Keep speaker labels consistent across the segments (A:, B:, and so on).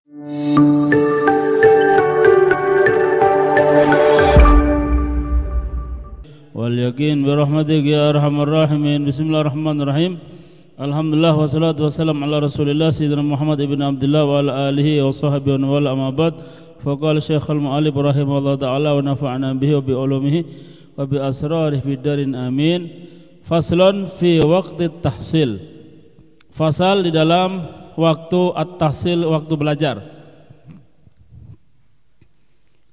A: Wal yakin bi rahmatika ya arhamar rahimin. Bismillahirrahmanirrahim. Alhamdulillah wassalatu wassalamu ala Rasulillah sayyidina Muhammad ibn Abdullah wa ala alihi wa sahbihi wa wala amma ba'd. Faqala Syekh al-Mu'allif rahimahullah ta'ala wa nafa'ana bihi wa bi ulumihi wa bi asrarihi fid darin amin. Faslun fi waqti tahsil. Fasal di dalam waktu at-tahsil, waktu belajar.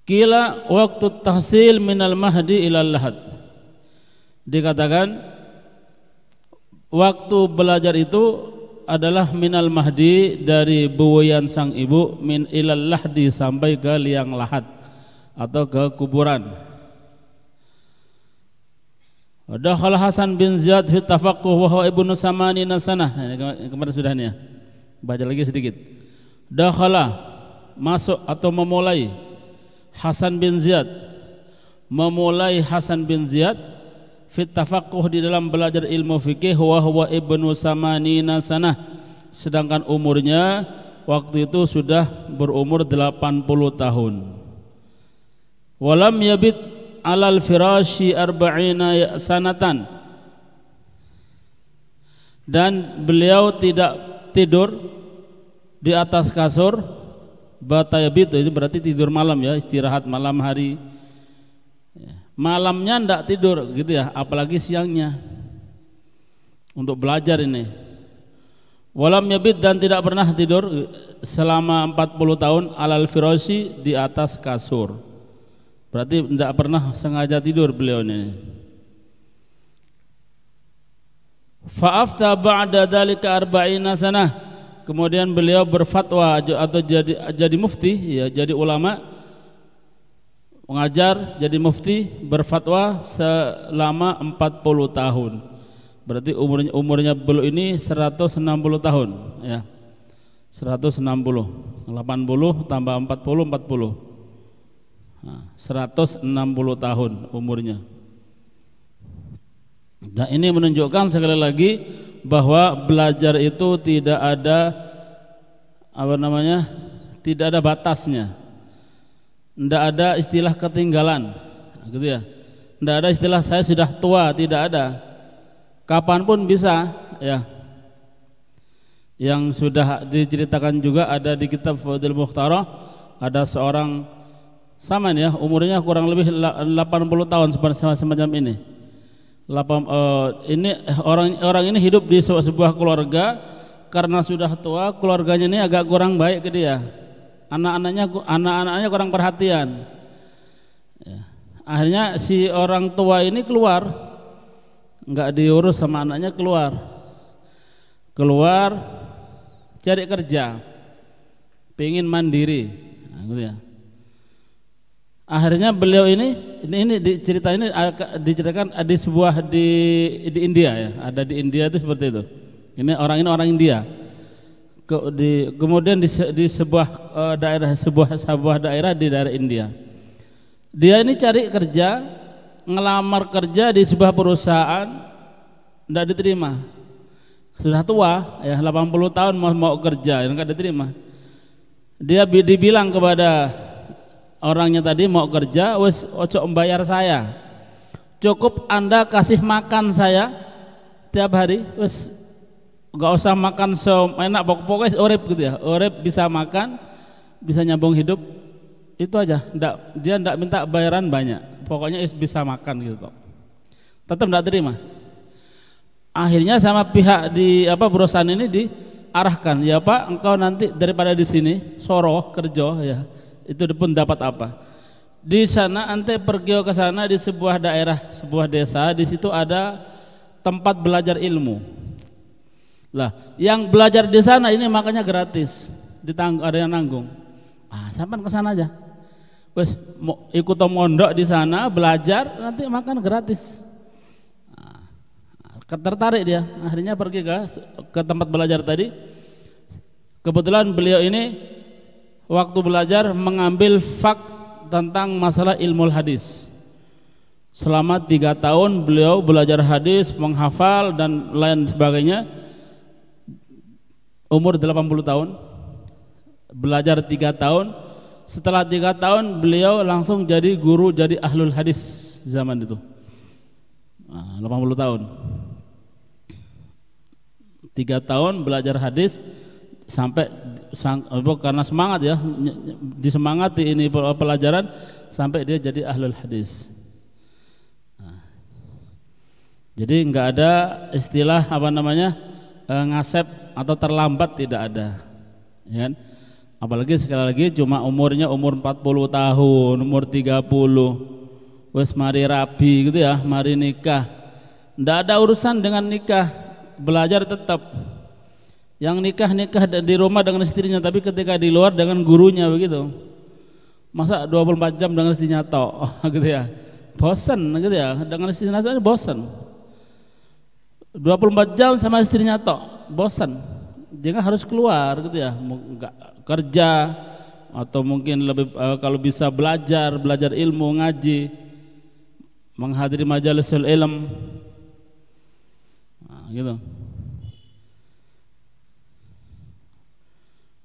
A: Kila waktu tahsil minal mahdi ilal lahad. Dikatakan waktu belajar itu adalah minal mahdi, dari buayan sang ibu, min ilal lahdi, sampai ke liang lahat atau ke kuburan. Dakhala Hasan bin Ziyad fi tafaqquh wa huwa ibnu samanina sanah. Kemarin sudah nih ya. Baca lagi sedikit. Dakhala, masuk atau memulai, Hasan bin Ziyad, memulai Hasan bin Ziyad fit tafaqquh, di dalam belajar ilmu fikih, wa huwa ibnu samanina sanah, sedangkan umurnya waktu itu sudah berumur 80 tahun. Walam yabit alal firashi arba'ina sanatan, dan beliau tidak tidur di atas kasur. Bata yabit itu berarti tidur malam ya, istirahat malam hari. Malamnya ndak tidur gitu ya, apalagi siangnya untuk belajar ini. Walam yabit, dan tidak pernah tidur selama 40 tahun alal firashi, di atas kasur. Berarti ndak pernah sengaja tidur beliau ini. Fa'afta ba'da dzalika arba'ina sanah, kemudian beliau berfatwa atau jadi mufti ya, jadi ulama, mengajar, jadi mufti, berfatwa selama 40 tahun. Berarti umurnya beliau ini 160 tahun ya. 160. 80 tambah 40 40. Nah, 160 tahun umurnya. Nah, ini menunjukkan sekali lagi bahwa belajar itu tidak ada tidak ada batasnya. Tidak ada istilah ketinggalan, gitu ya. Tidak ada istilah saya sudah tua, tidak ada. Kapanpun bisa, ya. Yang sudah diceritakan juga ada di kitab Fadil Mukhtarah, ada seorang sama ya, umurnya kurang lebih 80 tahun semacam ini. Ini orang ini hidup di sebuah keluarga, karena sudah tua, keluarganya ini agak kurang baik ke dia. Anak-anaknya kurang perhatian ya. Akhirnya si orang tua ini keluar, nggak diurus sama anaknya, keluar cari kerja, pengen mandiri, nah, gitu ya. Akhirnya beliau ini diceritakan di India ya, ada di India itu seperti itu. Ini orang India. Kemudian di sebuah daerah di daerah India, dia ini cari kerja, ngelamar kerja di sebuah perusahaan, tidak diterima. Sudah tua ya, 80 tahun mau kerja, enggak diterima. Dia dibilang kepada orangnya tadi, mau kerja, wes ojo membayar saya, cukup Anda kasih makan saya tiap hari, wes gak usah makan enak, pokoknya urip gitu ya, urip bisa makan, bisa nyambung hidup, itu aja. Dia ndak minta bayaran banyak, pokoknya bisa makan gitu. Tetap ndak terima. Akhirnya sama pihak di perusahaan ini diarahkan, ya Pak, engkau nanti daripada di sini soroh kerja ya, itu pun dapat apa? Di sana ante pergi ke sana, di sebuah daerah, sebuah desa, di situ ada tempat belajar ilmu. Lah, yang belajar di sana ini makanya gratis, ada yang nanggung. Sampai ke sana aja. Wes mau ikut mondok di sana belajar, nanti makan gratis. Tertarik dia, akhirnya pergi ke tempat belajar tadi. Kebetulan beliau ini waktu belajar mengambil fak tentang masalah ilmu hadis. Selama 3 tahun beliau belajar hadis, menghafal dan lain sebagainya. Umur 80 tahun belajar 3 tahun. Setelah 3 tahun beliau langsung jadi guru, jadi ahlul hadis zaman itu. 80 tahun. 3 tahun belajar hadis sampai karena semangat ya, disemangati ini pelajaran sampai dia jadi ahlul hadis. Jadi enggak ada istilah ngasep atau terlambat, tidak ada. Ya kan? Apalagi sekali lagi cuma umurnya umur 40 tahun, umur 30. Wes mari rabi gitu ya, mari nikah. Enggak ada urusan dengan nikah, belajar tetap. Yang nikah di rumah dengan istrinya, tapi ketika di luar dengan gurunya begitu. Masa 24 jam dengan istrinya tok gitu ya. Bosan gitu ya, dengan istrinya saja bosan. 24 jam sama istrinya tok, bosan. Jangan harus keluar gitu ya, enggak kerja atau mungkin lebih kalau bisa belajar ilmu, ngaji, menghadiri majalisul ilm. Gitu.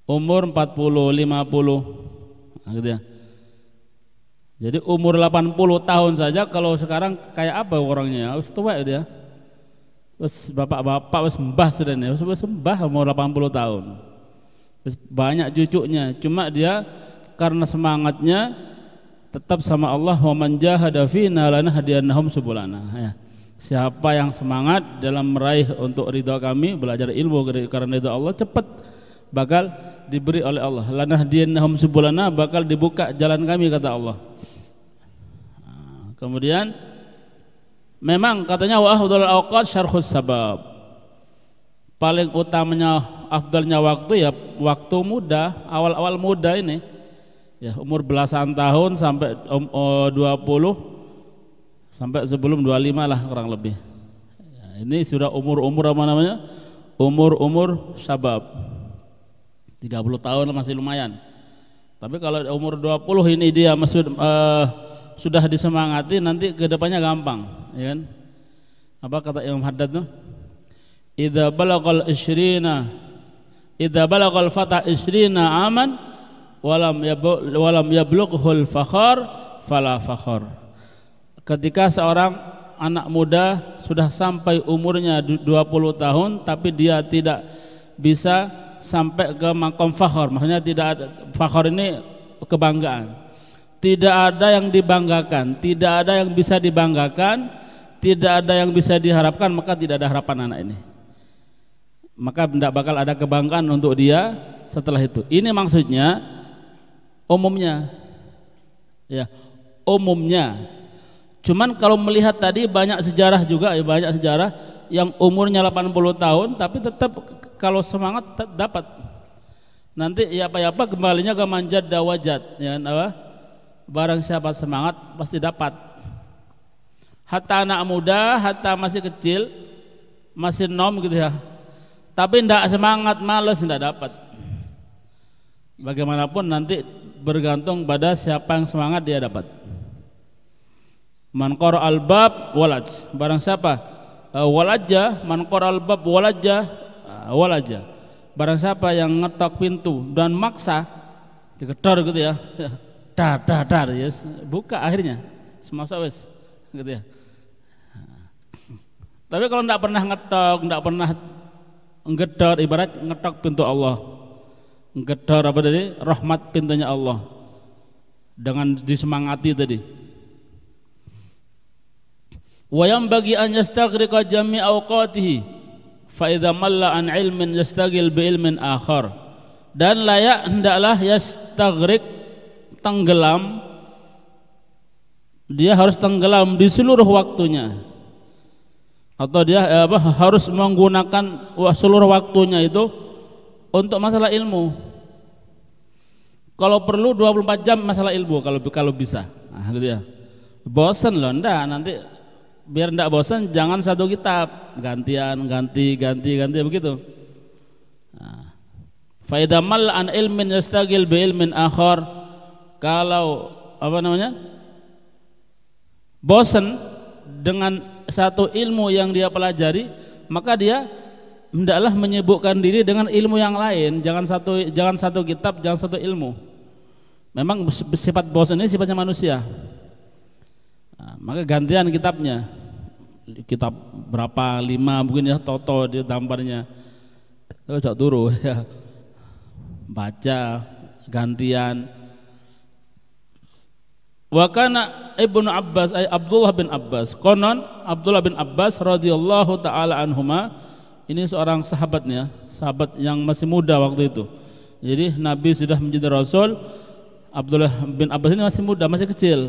A: Umur 40, 50 gitu ya. Jadi umur 80 tahun saja kalau sekarang kayak apa orangnya, wis tua dia. Wis bapak-bapak, wis mbah sudah nih, wis mbah umur 80 tahun. Wis banyak cucunya, cuma dia karena semangatnya tetap sama Allah, wa man jahada fina lanahdiyannahum subulana ya. Siapa yang semangat dalam meraih untuk ridha kami, belajar ilmu karena ridha Allah, cepat bakal diberi oleh Allah. Lanahdiyannahum subulana, bakal dibuka jalan kami kata Allah. Kemudian memang katanya wa afdhalul awqat syarhus sabab. Paling utamanya afdalnya waktu ya waktu muda, awal-awal muda ini. Ya, umur belasan tahun sampai 20 sampai sebelum 25 lah kurang lebih. Ya, ini sudah umur-umur apa namanya? Umur-umur syabab. 30 tahun masih lumayan. Tapi kalau umur 20 ini dia masih sudah disemangati, nanti kedepannya gampang, ya kan? Apa kata Imam Haddad tuh? Idza balagal fata 20 aman walam yablughul fakhar fala fakhar. Ketika seorang anak muda sudah sampai umurnya 20 tahun tapi dia tidak bisa sampai ke makom fakhar, maksudnya tidak ada fakhar ini kebanggaan. Tidak ada yang dibanggakan, tidak ada yang bisa dibanggakan, tidak ada yang bisa diharapkan, maka tidak ada harapan anak ini. Maka tidak bakal ada kebanggaan untuk dia setelah itu. Ini maksudnya umumnya. Ya, umumnya. Cuman kalau melihat tadi banyak sejarah juga, ya banyak sejarah yang umurnya 80 tahun tapi tetap kalau semangat dapat. Nanti ya apa kembalinya ke manjad dawajat, ya apa? Barang siapa semangat pasti dapat. Hatta anak muda, hatta masih kecil, masih nom gitu ya. Tapi tidak semangat, malas, tidak dapat. Bagaimanapun nanti bergantung pada siapa yang semangat dia dapat. Man qara al-bab walaj. Barang siapa walajah, man qara al-bab walajah walajah. Barang siapa yang ngetok pintu dan maksa digedor gitu ya. Dar yes, buka akhirnya semasa wes gitu ya. Tapi kalau tidak pernah ngetok, tidak pernah ngedor, ibarat ngetok pintu Allah, ngedor apa tadi, rahmat pintunya Allah dengan disemangati tadi. Wa yang bagi an yastaghriqa jami' awqatihi fa idza malla an ilmin yastaghil bi ilmin akhar. Dan layak hendaklah yastaghriq, tenggelam, dia harus tenggelam di seluruh waktunya, atau dia harus menggunakan seluruh waktunya itu untuk masalah ilmu. Kalau perlu 24 jam masalah ilmu kalau bisa. Nah, gitu ya. Bosan loh, enggak, nanti biar enggak bosan jangan satu kitab, ganti begitu. Nah, fa idza mal an ilmin yastagil bi ilmin akhar. Kalau bosan dengan satu ilmu yang dia pelajari, maka dia hendaklah menyibukkan diri dengan ilmu yang lain, jangan satu kitab, jangan satu ilmu. Memang sifat bosan ini sifatnya manusia. Nah, maka gantian kitabnya, kitab berapa, 5 mungkin ya, toto di gambarnya, cok turu ya, baca gantian. Wa kana Ibnu Abbas ay Abdullah bin Abbas, konon Abdullah bin Abbas radhiyallahu taala anhuma, ini seorang sahabatnya, sahabat yang masih muda waktu itu. Jadi Nabi sudah menjadi Rasul, Abdullah bin Abbas ini masih muda, masih kecil.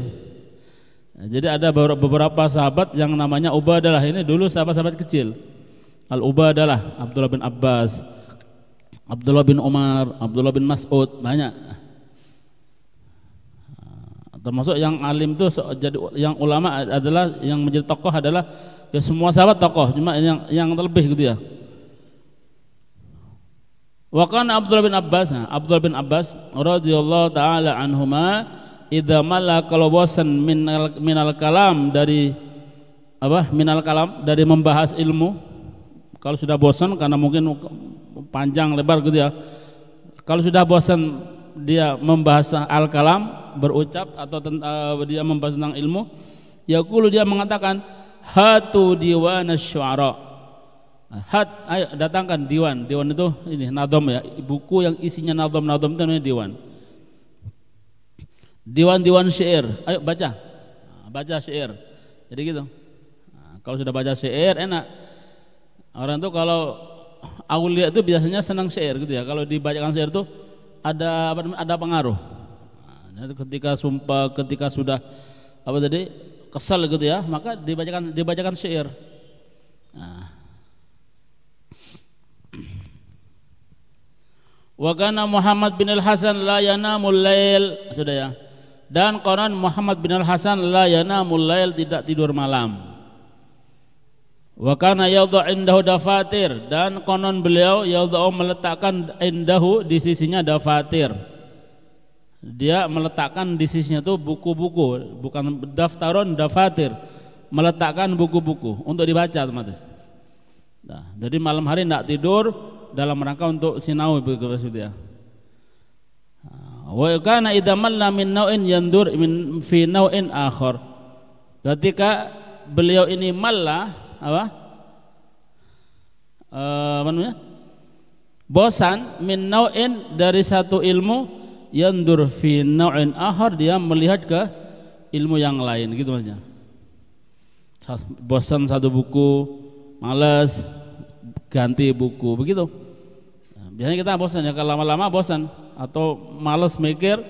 A: Jadi ada beberapa sahabat yang namanya Ubadalah, ini dulu sahabat-sahabat kecil. Al-Ubadalah, Abdullah bin Abbas, Abdullah bin Umar, Abdullah bin Mas'ud, banyak. Termasuk yang alim itu, jadi yang ulama adalah yang menjadi tokoh adalah ya semua sahabat tokoh, cuma yang terlebih gitu ya. Wa kana Abdullah bin Abbas radhiyallahu taala anhuma idza malla, kalau bosan minal kalam, dari apa, minal kalam, dari membahas ilmu. Kalau sudah bosan karena mungkin panjang lebar gitu ya, kalau sudah bosan dia membahas al-kalam, berucap atau dia membahas tentang ilmu, yaqulu, dia mengatakan hatu diwan asy-syu'ara. Hat, ayo datangkan diwan. Diwan itu ini nadom ya, buku yang isinya nadom itu namanya diwan. Diwan syair, ayo baca. Baca syair. Jadi gitu. Nah, kalau sudah baca syair enak. Orang tuh kalau aulia itu biasanya senang syair gitu ya. Kalau dibacakan syair tuh ada apa namanya, ada pengaruh. Nah, ketika sumpah, ketika sudah apa tadi, kesal gitu ya, maka dibacakan syair. Nah. Wa kana Muhammad bin Al-Hasan la yanamul lail, sudah ya. Dan konon Muhammad bin Al-Hasan la yanamul lail, tidak tidur malam. Wa kana yadhu indahu dafatir, dan konon beliau yadhu meletakkan indahu, di sisinya dafatir. Dia meletakkan di sisinya itu buku-buku, bukan daftaron, dafatir, meletakkan buku-buku untuk dibaca otomatis. Nah, jadi malam hari tidak tidur dalam rangka untuk sinau begitu ya. Wa kana idza malla min nau'in yandur min fi nau'in akhar. Ketika beliau ini malla apa namanya, bosan, min nau'in, dari satu ilmu, yandur fi nau'in akhar, dia melihat ke ilmu yang lain gitu maksudnya. Bosan satu buku, malas, ganti buku begitu. Nah, biasanya kita bosan ya, kalau lama-lama bosan atau malas mikir,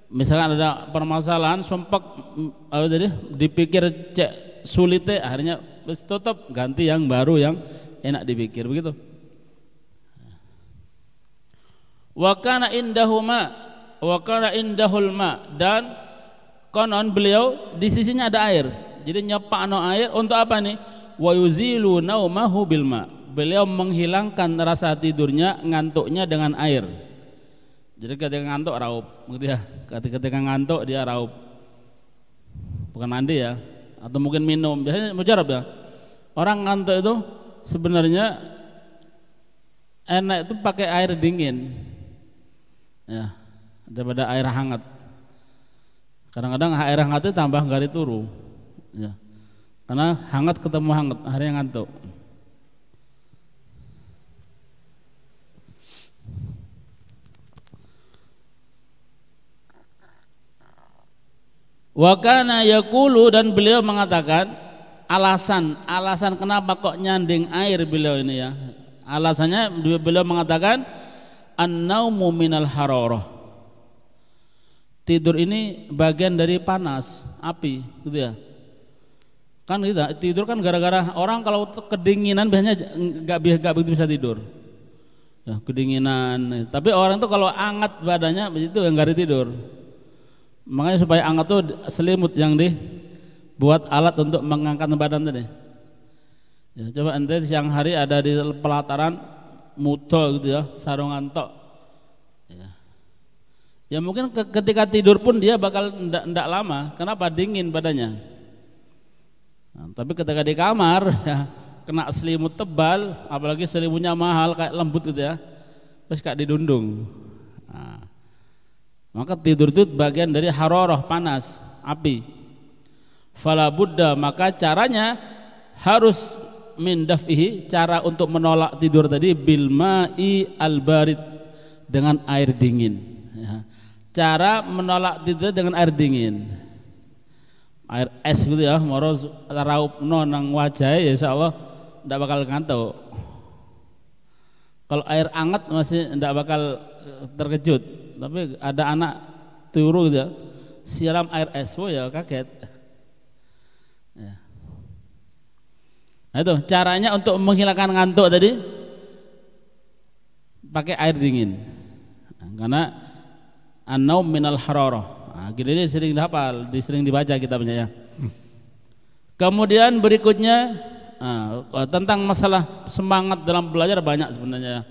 A: misalkan ada permasalahan sumpek, jadi dipikir cek sulite, akhirnya tutup, ganti yang baru yang enak dipikir begitu. Wa kana indahul ma, dan konon beliau di sisinya ada air. Jadi nyepakno air untuk apa nih? Wa yuzilu naumahu bil ma. Beliau menghilangkan rasa tidurnya, ngantuknya dengan air. Jadi ketika ngantuk raup, gitu ya. Ketika ngantuk dia raup. Bukan mandi ya, atau mungkin minum. Biasanya mujarab ya. Orang ngantuk itu sebenarnya enak itu pakai air dingin. Ya, daripada air hangat. Kadang-kadang air hangat itu tambah gari turu. Ya. Karena hangat ketemu hangat, akhirnya ngantuk. Wa kana yaqulu, dan beliau mengatakan alasan kenapa kok nyanding air beliau ini ya. Alasannya beliau mengatakan an-naumu minal hararah. Tidur ini bagian dari panas, api gitu ya. Kan kita tidur kan gara-gara orang kalau kedinginan biasanya enggak begitu bisa tidur. Ya, kedinginan. Tapi orang tuh kalau hangat badannya begitu enggak tidur. Makanya supaya hangat tuh selimut yang dibuat alat untuk mengangkat badan tadi. Ya, coba ente siang hari ada di pelataran muto gitu ya, sarungan tok. Ya mungkin ketika tidur pun dia bakal ndak lama, kenapa? Dingin badannya. Nah, tapi ketika di kamar ya kena selimut tebal, apalagi selimutnya mahal kayak lembut gitu ya, terus kayak didundung. Nah, maka tidur itu bagian dari hararah, panas, api. Fala budda, maka caranya harus min daf'ihi, cara untuk menolak tidur tadi bil ma'i al barid, dengan air dingin ya. Cara menolak tidur dengan air dingin, air es gitu ya, moro raupno nang wajah ya insyaallah ndak bakal ngantuk. Kalau air hangat masih ndak bakal terkejut, tapi ada anak turu gitu ya, siram air es, oh ya kaget ya. Nah itu caranya untuk menghilangkan ngantuk tadi, pakai air dingin, karena an-naum minal hararah. Nah, gini sering dihafal, sering dibaca kitabnya ya. Kemudian berikutnya tentang masalah semangat dalam belajar banyak sebenarnya.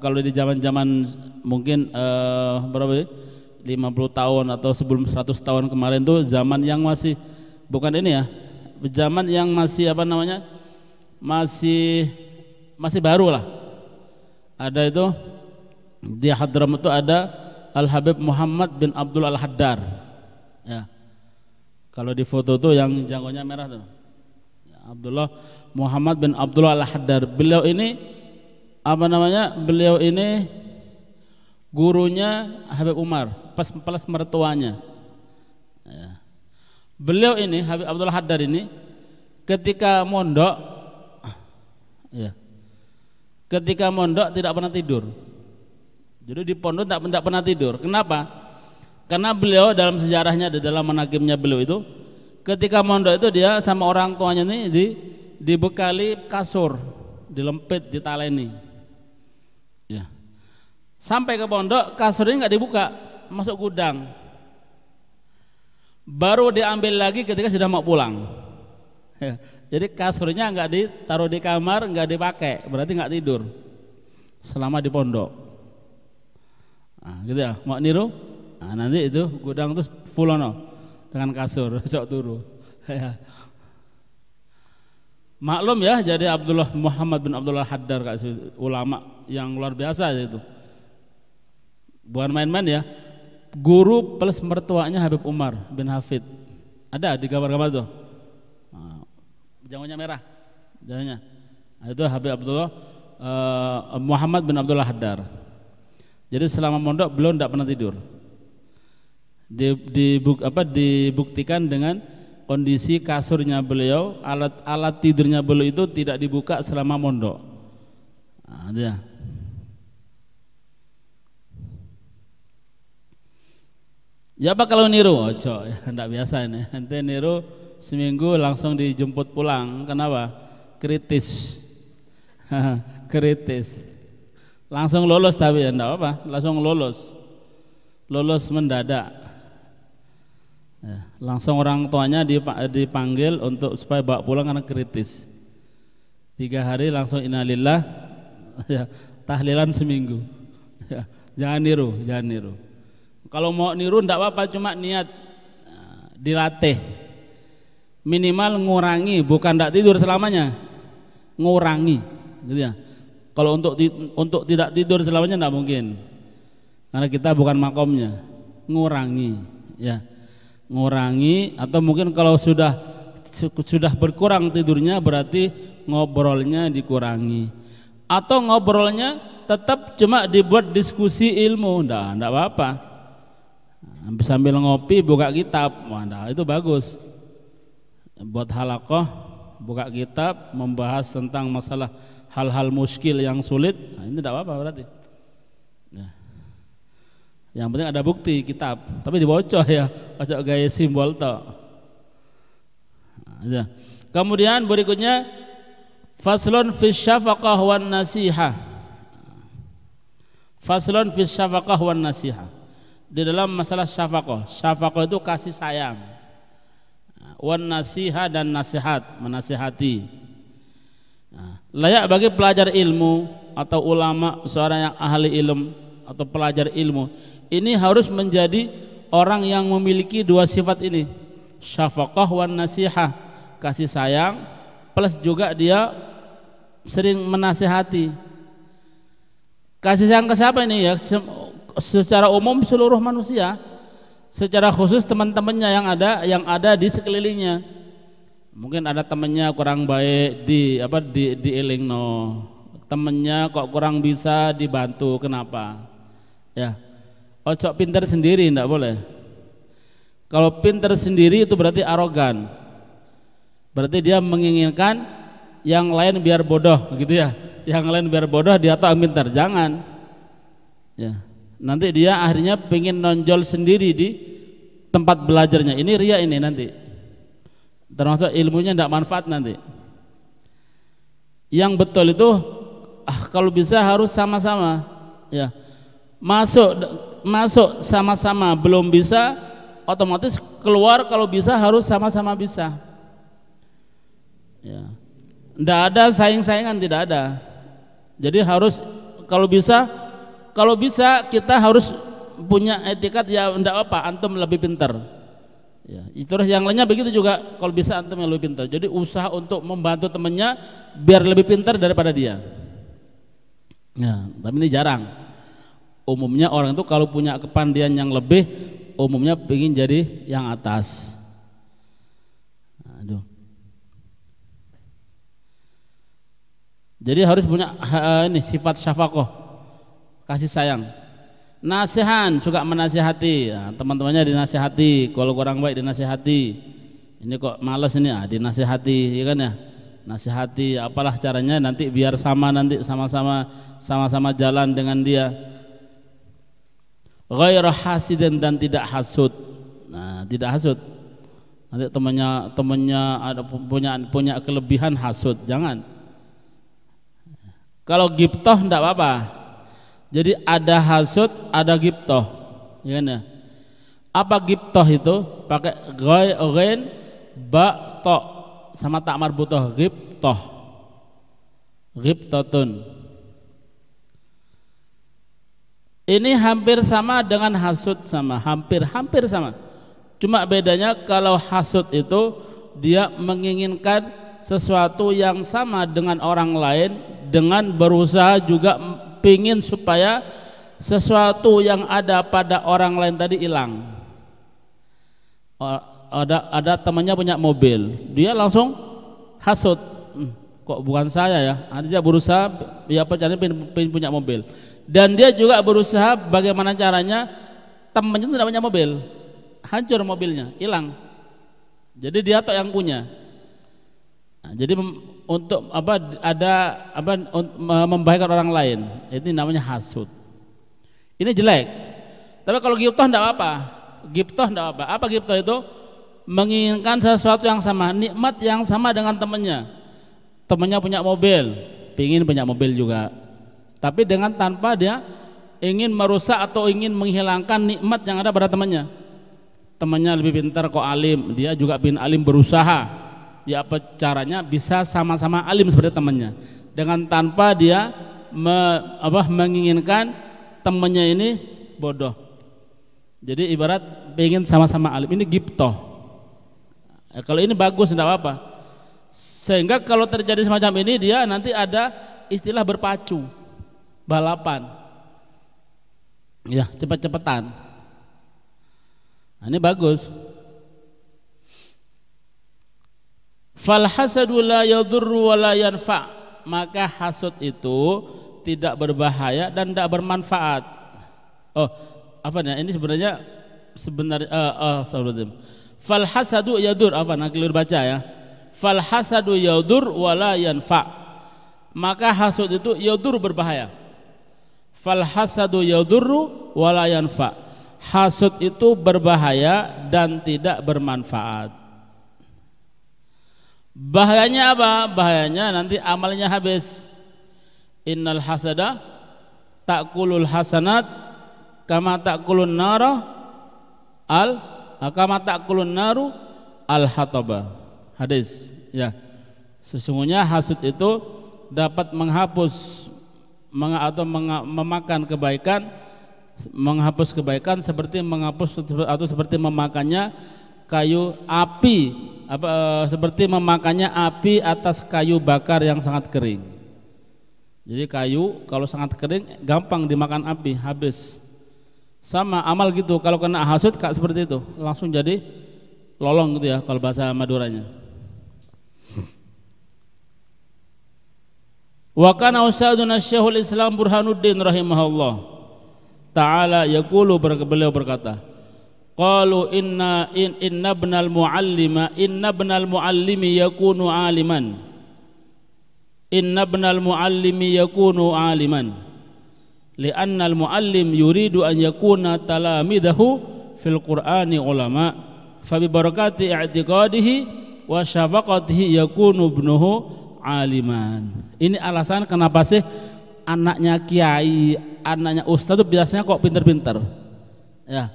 A: Kalau di zaman-zaman mungkin berapa ya? 50 tahun atau sebelum 100 tahun kemarin tuh zaman yang masih bukan ini ya, zaman yang masih apa namanya, masih baru lah. Ada itu di Hadramaut itu ada Al Habib Muhammad bin Abdul Al Haddar ya. Kalau di foto tuh yang janggonya merah tuh ya, Abdullah Muhammad bin Abdul Al Haddar. Beliau ini apa namanya, beliau ini gurunya Habib Umar, plus mertuanya ya. Beliau ini Habib Abdul Haddar ini ketika mondok ya, ketika mondok tidak pernah tidur. Jadi di pondok tidak pernah tidur. Kenapa? Karena beliau dalam sejarahnya, dalam manaqibnya beliau itu, ketika mondok itu dia sama orang tuanya ini dibekali kasur, dilempit, ditaleni. Ya. Sampai ke pondok kasurnya nggak dibuka, masuk gudang. Baru diambil lagi ketika sudah mau pulang. Ya. Jadi kasurnya nggak ditaruh di kamar, nggak dipakai, berarti nggak tidur selama di pondok. Nah, gitu ya, mau niru? Nah, nanti itu gudang terus full dengan kasur, cok turu. Ya. Maklum ya, jadi Abdullah Muhammad bin Abdul Haddar, ulama yang luar biasa itu. Bukan main-main ya. Guru plus mertuanya Habib Umar bin Hafid. Ada di gambar-gambar tuh. Janggonya merah, janggonya. Nah, itu Habib Abdullah Muhammad bin Abdul Haddar. Jadi selama mondok beliau tidak pernah tidur. Dibuktikan dengan kondisi kasurnya beliau, alat tidurnya beliau itu tidak dibuka selama mondok. Nah, dia. Ya apa kalau niru? Ojo, ya, enggak biasa ini. Ente niru seminggu langsung dijemput pulang. Kenapa? Kritis. Kritis. Langsung lolos tapi ya enggak apa, langsung lolos mendadak ya, langsung orang tuanya dipanggil untuk supaya bawa pulang karena kritis. 3 hari langsung innalillah ya, tahlilan seminggu ya, jangan niru. Kalau mau niru enggak apa-apa, cuma niat dilatih, minimal ngurangi, bukan enggak tidur selamanya, ngurangi gitu ya. Kalau untuk tidak tidur selamanya tidak mungkin, karena kita bukan makomnya. Ngurangi, ya, ngurangi. Atau mungkin kalau sudah berkurang tidurnya, berarti ngobrolnya dikurangi. Atau ngobrolnya tetap cuma dibuat diskusi ilmu, tidak apa-apa. Sambil ngopi buka kitab, wah, itu bagus. Buat halaqah, buka kitab, membahas tentang masalah hal-hal muskil yang sulit, nah ini tidak apa-apa berarti. Nah, yang penting ada bukti kitab, tapi dibocor ya, bocor gaya simbol toh. Nah, kemudian berikutnya faslun fi syafaqah wan nasihah. Faslun fi syafaqah wan nasihah. Di dalam masalah syafaqah itu kasih sayang. Wan nasihah dan nasihat, menasihati. Layak bagi pelajar ilmu atau ulama, seorang yang ahli ilmu atau pelajar ilmu ini harus menjadi orang yang memiliki 2 sifat ini, syafaqah wan nasihah, kasih sayang plus juga dia sering menasihati. Kasih sayang ke siapa ini ya? Secara umum seluruh manusia, secara khusus teman-temannya yang ada di sekelilingnya. Mungkin ada temannya kurang baik di elingno, temannya kok kurang bisa dibantu, kenapa? Ya, ojo pintar sendiri, enggak boleh. Kalau pintar sendiri itu berarti arogan, berarti dia menginginkan yang lain biar bodoh, gitu ya. Yang lain biar bodoh, dia tahu pintar, jangan. Ya, nanti dia akhirnya pengen nonjol sendiri di tempat belajarnya. Ini ria ini nanti. Termasuk ilmunya tidak manfaat nanti. Yang betul itu kalau bisa harus sama-sama, ya. Masuk sama-sama, belum bisa otomatis keluar kalau bisa harus sama-sama bisa. Ya. Tidak ada saing-saingan, tidak ada. Jadi harus kalau bisa kita harus punya etikat, ya tidak apa, antum lebih pintar. Ya, terus yang lainnya begitu juga, kalau bisa antum yang lebih pintar. Jadi usaha untuk membantu temannya biar lebih pintar daripada dia. Ya, tapi ini jarang. Umumnya orang itu kalau punya kepandaian yang lebih, umumnya ingin jadi yang atas. Aduh. Jadi harus punya ini sifat syafaqah, kasih sayang. Nasihan, suka menasihati, ya, teman-temannya dinasihati, kalau kurang baik dinasihati. Ini kok malas ini, dinasihati, ya kan ya? Nasihati, apalah caranya nanti biar nanti sama-sama jalan dengan dia. Ghairu hasidin, dan tidak hasud. Nah, tidak hasud. Nanti temannya ada punya kelebihan hasud, jangan. Kalau ghibthah enggak apa-apa. Jadi ada hasud, ada ghibthah, ya kan ya? Apa ghibthah itu? Pakai ghain, ba, to, sama tak marbutah, ghibthah, ghibtatun. Ini hampir sama dengan hasud, hampir sama. Cuma bedanya kalau hasud itu dia menginginkan sesuatu yang sama dengan orang lain, dengan berusaha juga pingin supaya sesuatu yang ada pada orang lain tadi hilang. Ada temannya punya mobil, dia langsung hasud, kok bukan saya ya. Dia berusaha, ya pacarnya pengen punya mobil, dan dia juga berusaha bagaimana caranya temannya tidak punya mobil, hancur mobilnya, hilang. Jadi dia yang punya. Nah, jadi untuk membahayakan orang lain, itu namanya hasud. Ini jelek. Tapi kalau ghibthah enggak apa-apa. Apa ghibthah itu? Menginginkan sesuatu yang sama, nikmat yang sama dengan temannya. Temannya punya mobil, pingin punya mobil juga. Tapi tanpa dia ingin merusak atau ingin menghilangkan nikmat yang ada pada temannya. Temannya lebih pintar kok alim, dia juga bin alim, berusaha. Ya apa caranya bisa sama-sama alim seperti temannya, dengan tanpa dia menginginkan temannya ini bodoh. Jadi ibarat pengen sama-sama alim, ini ghibthah. Kalau ini bagus, tidak apa-apa. Sehingga kalau terjadi semacam ini, dia nanti ada istilah berpacu, balapan, ya cepet-cepetan. Nah, ini bagus. Fal hasadu la yadurru wa la yanfa, maka hasud itu tidak berbahaya dan tidak bermanfaat. Ini sebenarnya fal hasadu yadur, keliru baca ya. Fal hasadu yadur wa la yanfa, maka hasud itu yadur, berbahaya. Fal hasadu yadurru wa la yanfa, hasud itu berbahaya dan tidak bermanfaat. Bahayanya apa? Bahayanya nanti amalnya habis. Innal hasada ta'kulul hasanat kama ta'kulun naru al-hataba. Hadis, ya. Sesungguhnya hasud itu dapat menghapus atau memakan kebaikan, menghapus kebaikan seperti seperti memakannya kayu api, seperti memakannya api atas kayu bakar yang sangat kering. Jadi kayu kalau sangat kering gampang dimakan api, habis. Sama amal gitu, kalau kena hasud Kak seperti itu, langsung jadi lolong gitu ya kalau bahasa Maduranya. Wa kana Ustadzuna Syekhul Islam Burhanuddin rahimahullah ta'ala yaqulu, beliau berkata, qalu inna ibnal muallimi yakunu aliman. Inna ibnal muallimi yakunu aliman. Li'anna al-muallim yuridu an yakuna talamidahu fil Qur'ani ulama. Fa bi barakati i'tiqadihi wa syafaqatihi yakunu ibnuhu aliman. Ini alasan kenapa sih anaknya kiai, anaknya ustaz itu biasanya kok pinter-pinter. Ya.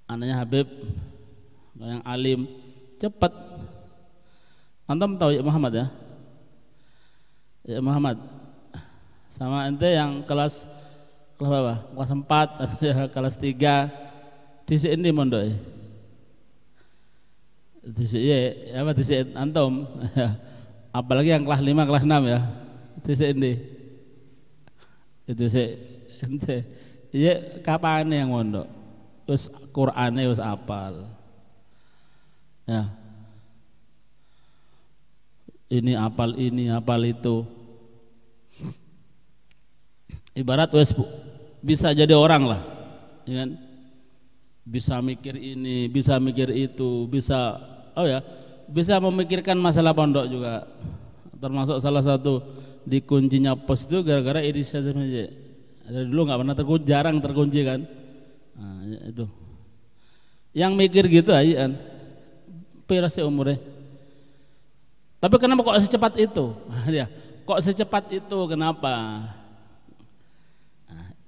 A: Anaknya Habib yang alim cepat. Antum tahu ya Muhammad ya? Ya Muhammad sama ente yang kelas berapa? Kelas 4 atau ya, kelas 3 di sini mondok. Di sini apa di sini antum? Apalagi yang kelas 5 kelas 6 ya. Di sini. Itu sih ente. Iya kapan yang mondok? Terus Qur'ane wis apal. Ya. Ini apal itu. Ibarat wes bisa jadi orang lah, ya kan? Bisa mikir ini, bisa mikir itu, bisa bisa memikirkan masalah pondok juga. Termasuk salah satu dikuncinya pos itu gara-gara inisiatif aja. Dari dulu nggak pernah terkunci, jarang terkunci kan. Nah, itu. Yang mikir gitu aja kan, pirasi umurnya. Tapi kenapa kok secepat itu? Ya, kok secepat itu? Kenapa?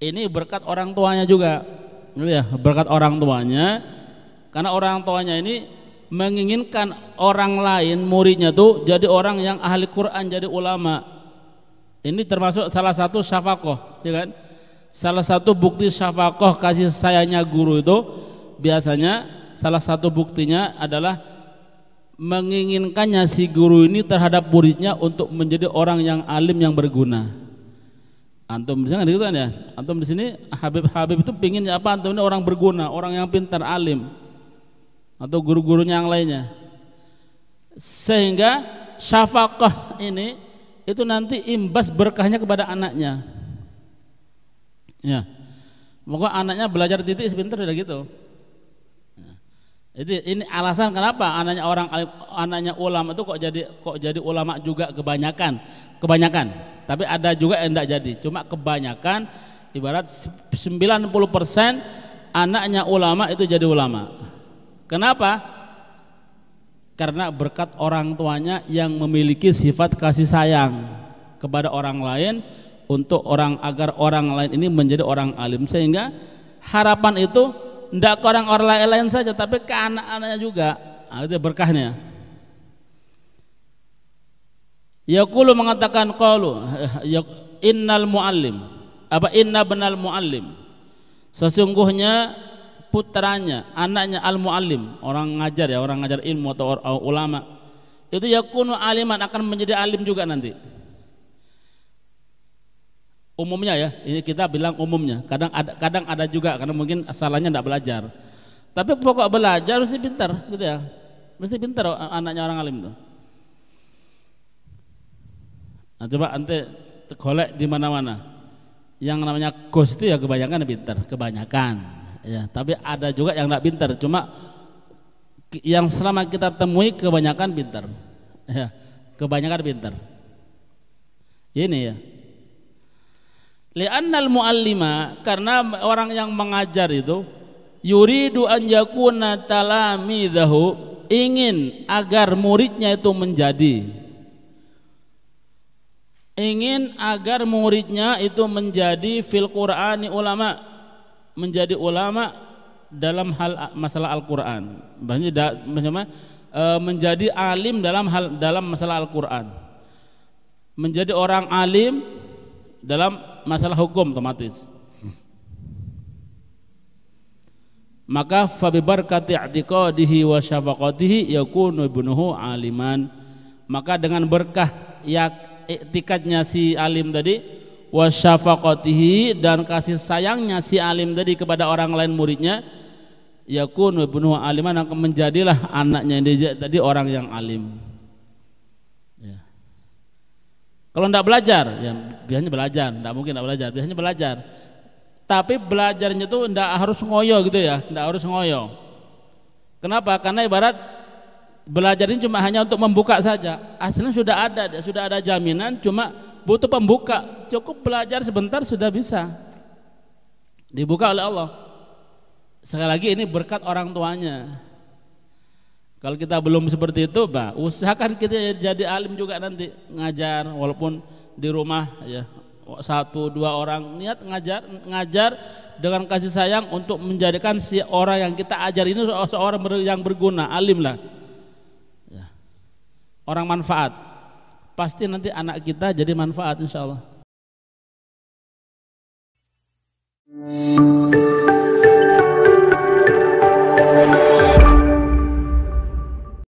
A: Ini berkat orang tuanya juga, ya, berkat orang tuanya, karena orang tuanya ini menginginkan orang lain muridnya tuh jadi orang yang ahli Quran, jadi ulama. Ini termasuk salah satu syafaqah, ya kan? Salah satu bukti syafaqah kasih sayangnya guru itu biasanya salah satu buktinya adalah menginginkannya si guru ini terhadap muridnya untuk menjadi orang yang alim yang berguna. Antum misalnya gitu kan ya, antum di sini Habib itu pingin apa? Antum ini orang berguna, orang yang pintar, alim, atau guru-gurunya yang lainnya. Sehingga syafaqah ini itu nanti imbas berkahnya kepada anaknya. Ya, moga anaknya belajar titik sepintar udah gitu. Ini alasan kenapa anaknya orang alim, anaknya ulama itu kok jadi ulama juga kebanyakan. Tapi ada juga yang tidak jadi. Cuma kebanyakan ibarat 90% anaknya ulama itu jadi ulama. Kenapa? Karena berkat orang tuanya yang memiliki sifat kasih sayang kepada orang lain agar orang lain ini menjadi orang alim, sehingga harapan itu tidak ke orang lain saja tapi ke anak-anaknya juga. Nah, itu berkahnya. Yaqulu mengatakan qalu innal muallim inna benal muallim, sesungguhnya putranya, anaknya al muallim, orang ngajar ilmu atau ulama itu yakunu aliman, akan menjadi alim juga nanti. Umumnya ya, ini kita bilang umumnya, kadang ada juga karena mungkin asalnya tidak belajar, tapi pokok belajar mesti pintar gitu ya, mesti pintar anaknya orang alim itu. Nah, coba ante golek di mana-mana yang namanya Gus itu ya kebanyakan pintar, kebanyakan ya, tapi ada juga yang tidak pintar, cuma yang selama kita temui kebanyakan pintar ya, kebanyakan pintar ini ya. Li'annal muallima, karena orang yang mengajar itu yuridu an yakuna talamidahu, ingin agar muridnya itu menjadi fil Qur'ani ulama, menjadi ulama dalam hal masalah Al-Qur'an, menjadi alim dalam masalah Al-Qur'an, menjadi orang alim dalam masalah hukum otomatis. Maka fa bi barakati i'tiqadihi wa syafaqatihi yakunu ibnuhu aliman, maka dengan berkah iktikadnya si alim tadi, wa syafaqatihi, dan kasih sayangnya si alim tadi kepada orang lain muridnya, yakun ibnu aliman, akan menjadilah anaknya dia tadi orang yang alim. Ya. Kalau tidak belajar, ya biasanya belajar, tidak mungkin tidak belajar, biasanya belajar. Tapi belajarnya itu tidak harus ngoyo gitu ya, tidak harus ngoyo. Kenapa? Karena ibarat belajar ini cuma hanya untuk membuka saja. Aslinya sudah ada jaminan, cuma butuh pembuka. Cukup belajar sebentar sudah bisa dibuka oleh Allah. Sekali lagi ini berkat orang tuanya. Kalau kita belum seperti itu, bah, usahakan kita jadi alim juga nanti, ngajar walaupun di rumah ya. 1-2 orang niat ngajar dengan kasih sayang untuk menjadikan si orang yang kita ajar ini seorang yang berguna, alim lah ya. Orang manfaat, pasti nanti anak kita jadi manfaat insya Allah.